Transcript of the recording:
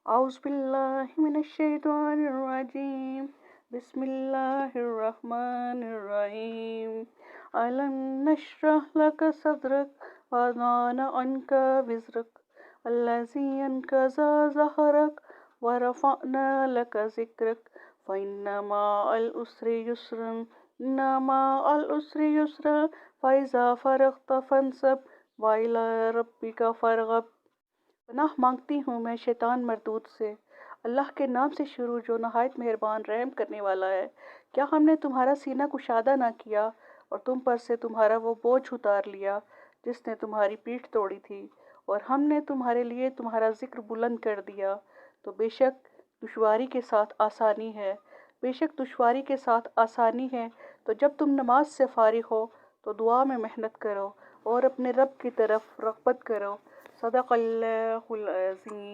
أعوذ بالله من الشيطان الرجيم. بسم الله الرحمن الرحيم. ألم نشرح لك صدرك ووضعنا عنك وزرك الذي أنقض ظهرك ورفعنا لك ذكرك فإن مع العسر يسرا إن مع العسر يسرا فإذا فرغت فانصب وإلى ربك فارغب. پناہ مانگتی ہوں میں شیطان مردود سے، اللہ کے نام سے شروع جو نہایت مہربان رحم کرنے والا ہے۔ کیا ہم نے تمہارا سینہ کشادہ نہ کیا اور تم پر سے تمہارا وہ بوجھ اتار لیا جس نے تمہاری پیٹھ توڑی تھی، اور ہم نے تمہارے لیے تمہارا ذکر بلند کر دیا؟ تو بے شک دشواری کے ساتھ آسانی ہے، بے شک دشواری کے ساتھ آسانی ہے۔ تو جب تم نماز سے فارغ ہو تو دعا میں محنت کرو اور اپنے رب کی طرف رغبت کرو۔ صدق اللہ العظیم۔